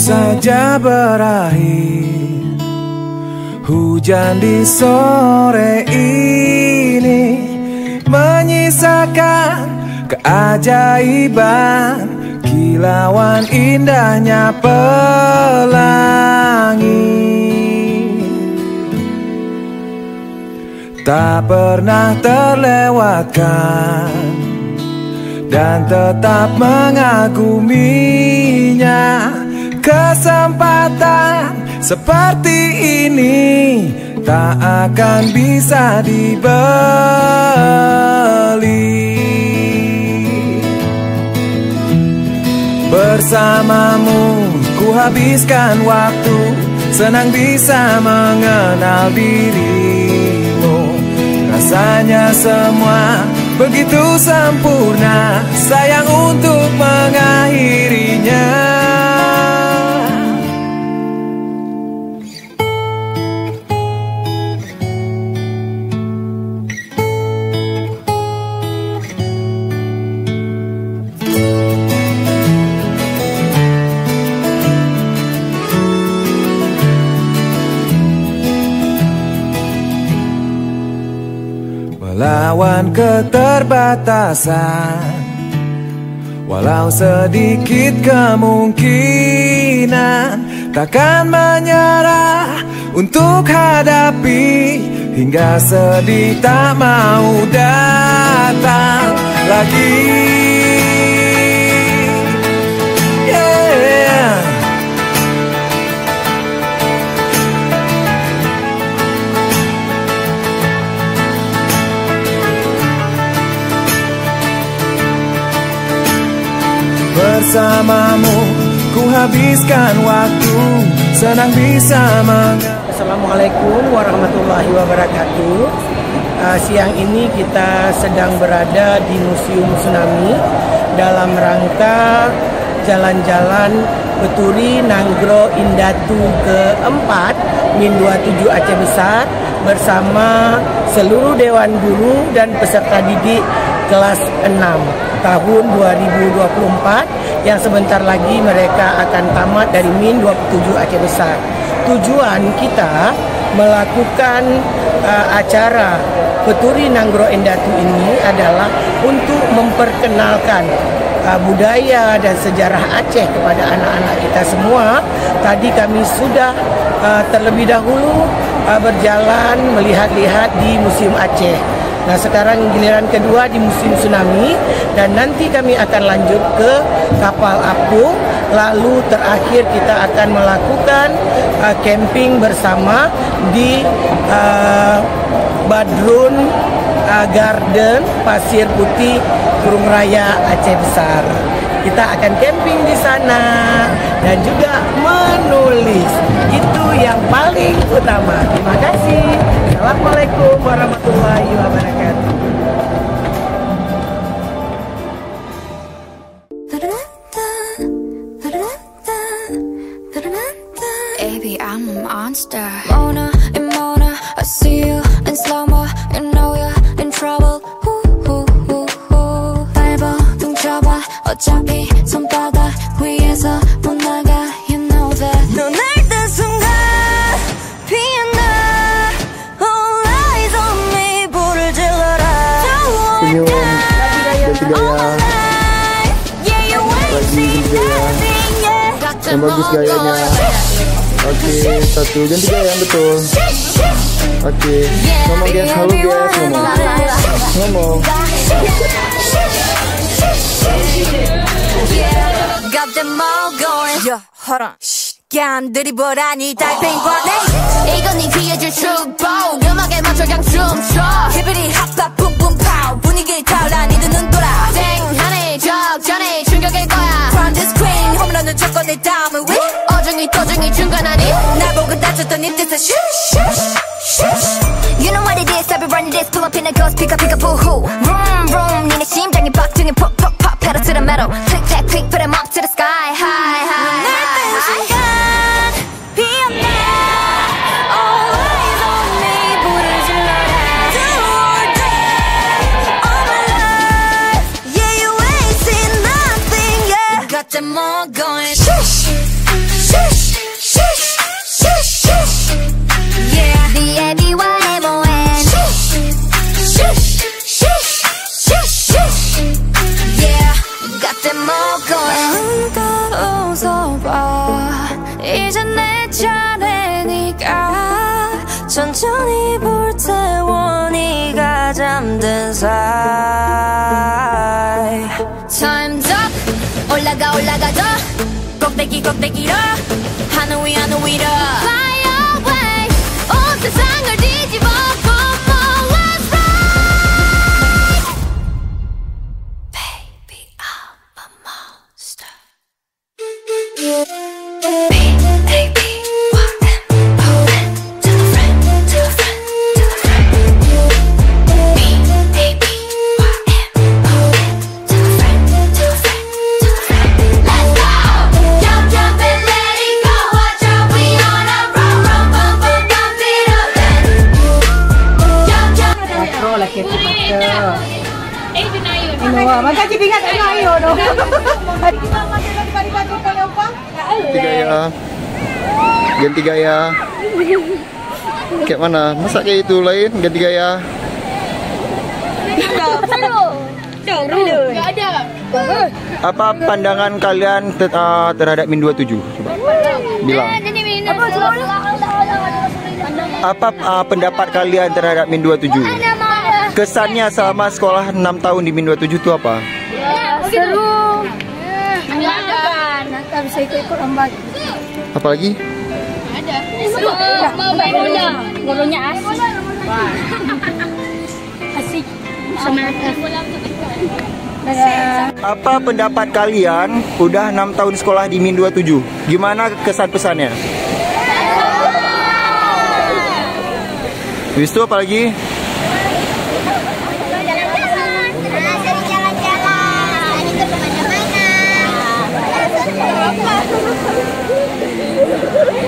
saja berakhir. Hujan di sore ini menyisakan keajaiban, kilauan indahnya pelangi. Tak pernah terlewatkan dan tetap mengaguminya. Kesempatan seperti ini tak akan bisa dibeli. Bersamamu ku habiskan waktu, senang bisa mengenal dirimu. Rasanya semua begitu sempurna, sayang untuk mengakhirinya. Melawan keterbatasan, walau sedikit kemungkinan, takkan menyerah untuk hadapi hingga sedih tak mau datang lagi. Bersamamu ku habiskan waktu, senang bisa Assalamualaikum warahmatullahi wabarakatuh. Siang ini kita sedang berada di Museum Tsunami dalam rangka jalan-jalan Beturi Nanggro Indatu keempat Min 27 Aceh Besar bersama seluruh Dewan Guru dan peserta didik kelas 6 tahun 2024 yang sebentar lagi mereka akan tamat dari Min 27 Aceh Besar. Tujuan kita melakukan acara Beturi Nanggro Indatu ini adalah untuk memperkenalkan budaya dan sejarah Aceh kepada anak-anak kita semua. Tadi kami sudah terlebih dahulu berjalan melihat-lihat di Museum Aceh. Nah, sekarang giliran kedua di Museum Tsunami, dan nanti kami akan lanjut ke kapal apung. Lalu terakhir kita akan melakukan camping bersama di Badrun Garden Pasir Putih Kurung Raya Aceh Besar. Kita akan camping di sana dan juga menulis. Itu yang paling utama. Terima kasih. Assalamualaikum warahmatullahi wabarakatuh. Baby, I'm a monster. Mona and Mona, I see you in slow-mo. You know you're in trouble. 밟아 둥쳐봐 어차피 손바닥 위에서 못 나가. You know that. 너 날 뜬 순간 피어나. All eyes on me. 불을 질러라. Senyum ganti gaya. Yang bagus gayanya. Oke, satu ganti gaya yang betul. Oke, ngomong guys, halo guys, ngomong. Got them all going. Yeah, hold on. 간 드리블하니 달팽이 보내. 이건 네 귀에 줄 축복. 음악에 맞춰 그냥 춤춰. 히비리 핫팟 뿜뿜 파우. 분위기 타올라 니들 눈 돌아. 땡하네 적잖네 충격일 거야. From the screen 홈런은 쳤고 내 다음은 위. 어중이 to중이 중간 아니. 날 보고 다쳤던 이 뜻은 슈슈슈. You know what it is, I've been running this. Pull up in a ghost, pick up boohoo. Vroom vroom 니네 심장이 박중에 pop pop pop. Pedal to the metal, click clack click, put 'em up to the sky. High high high. them all going shush, shush. 천천히 불태워 네가 잠든 사이 Time's up 올라가 더 꼭대기로 하늘 위로 Fly away 온 세상을 뒤집어 Let's ride Baby I'm a monster Ganti gaya. Kayak mana? Masa kayak itu lain ganti gaya? Apa pandangan kalian terhadap Min 27? Coba bilang. Apa pendapat kalian terhadap Min 27? Kesannya selama sekolah 6 tahun di Min 27 itu apa? Seru. Menyenangkan. Kita bisa ikut lomba. Apalagi? Seru. Mau main bola. Bolanya asik. Asik. Semangat. Apa pendapat kalian udah 6 tahun sekolah di Min 27? Gimana kesan pesannya? Habis itu apa lagi?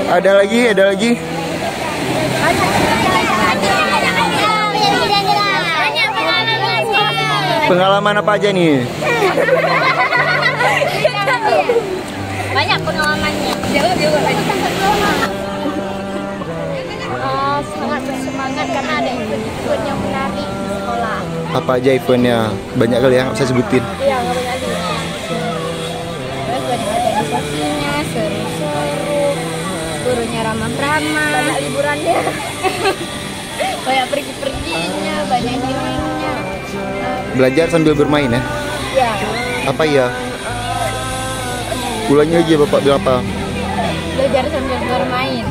Ada lagi? Pengalaman apa aja nih? Banyak pengalamannya. Sangat bersemangat karena ada event yang menarik di sekolah. Apa aja eventnya? Banyak kali ya, nggak bisa sebutin. Iya, nggak banyak. Terus ada organisasinya, seru-seru, gurunya ramah-ramah, banyak liburannya, banyak pergi-perginya, banyak healingnya. Belajar sambil bermain ya? Iya. Apa ya? Ulangi aja Bapak bilang apa? Belajar sambil bermain.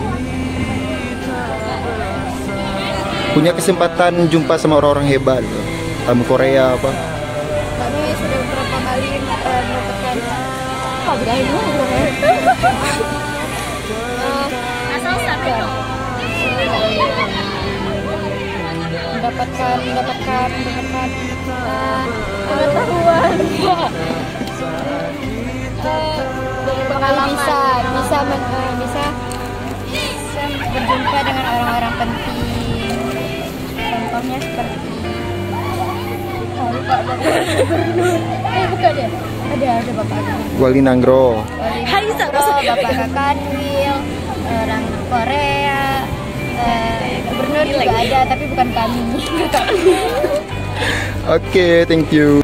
Punya kesempatan jumpa sama orang-orang hebat, tamu Korea apa? Kami sudah beberapa kali mendapatkan mendapatkan pengetahuan, pengalaman, bisa berjumpa dengan orang-orang penting. Contohnya seperti Pak bukan ya? Ada Bapak Wali Nanggro. Bapak Kakanwil, orang Korea, gubernur juga ada, tapi bukan kami. Oke, thank you.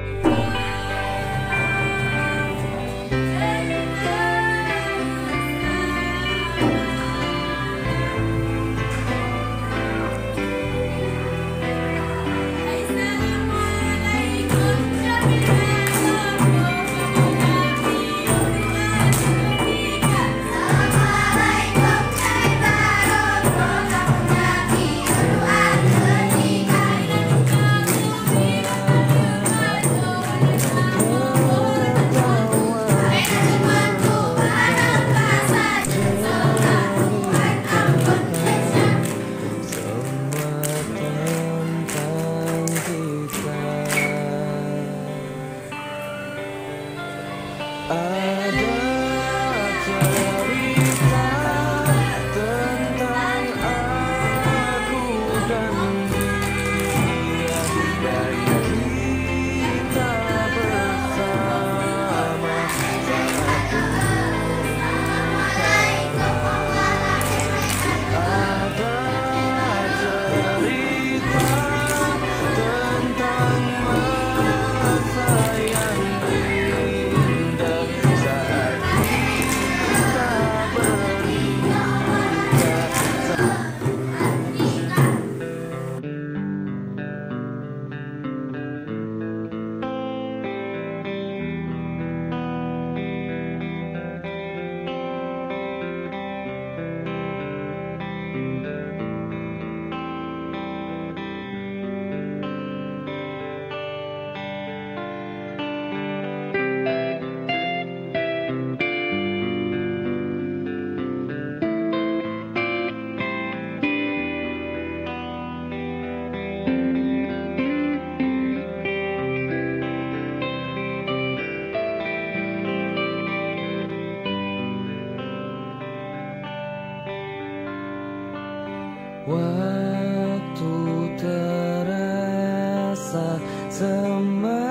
Semakin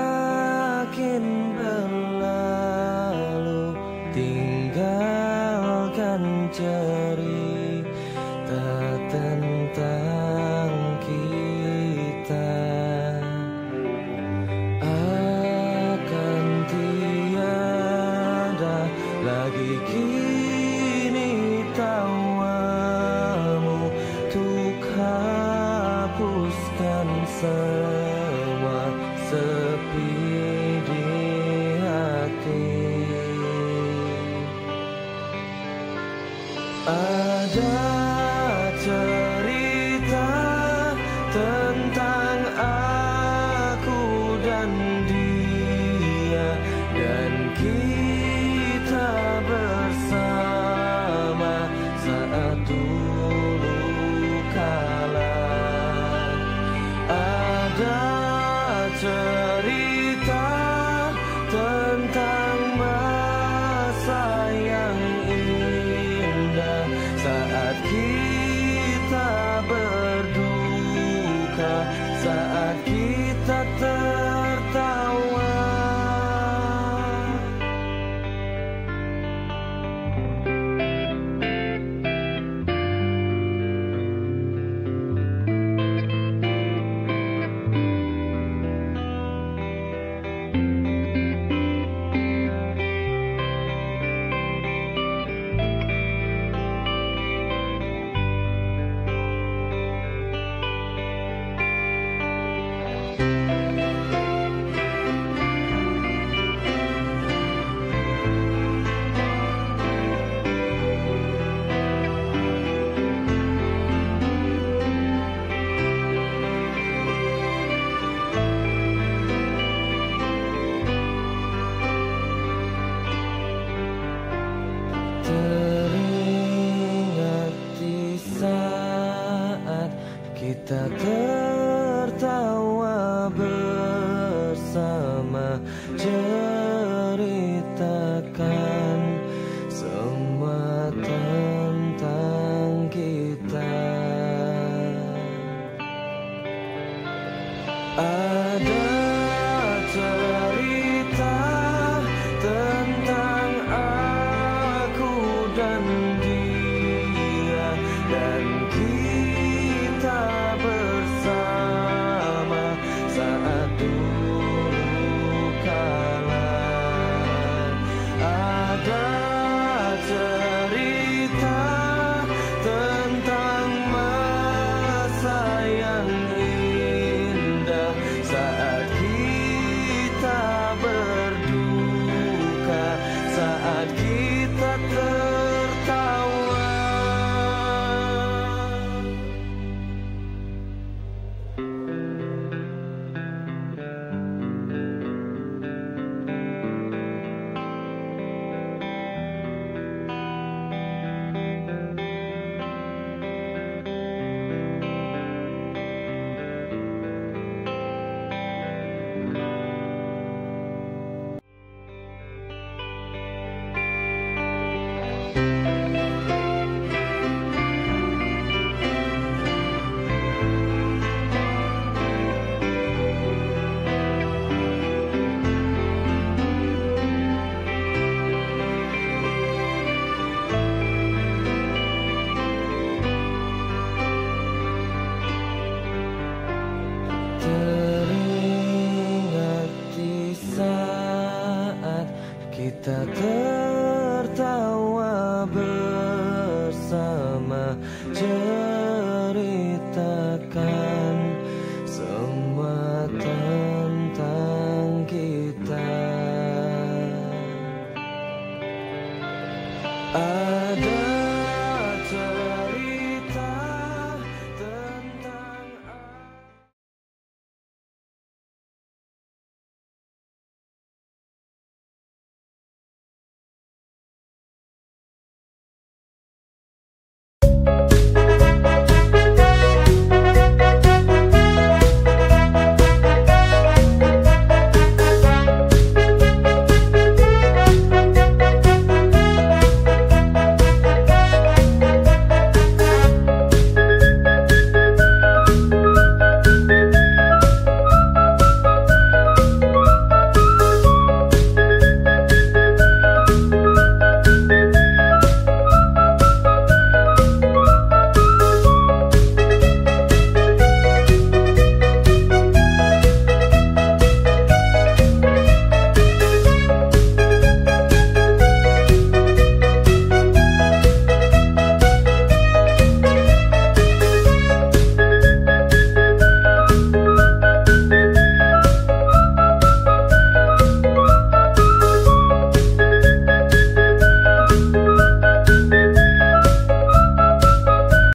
berlalu, tinggalkan cerita tentang kita. Akan tiada lagi kini tawamu untuk hapuskan semua sepi di hati. Ada cerita tentang aku dan dia, dan kita bersama saat dulu kala. Ada cerita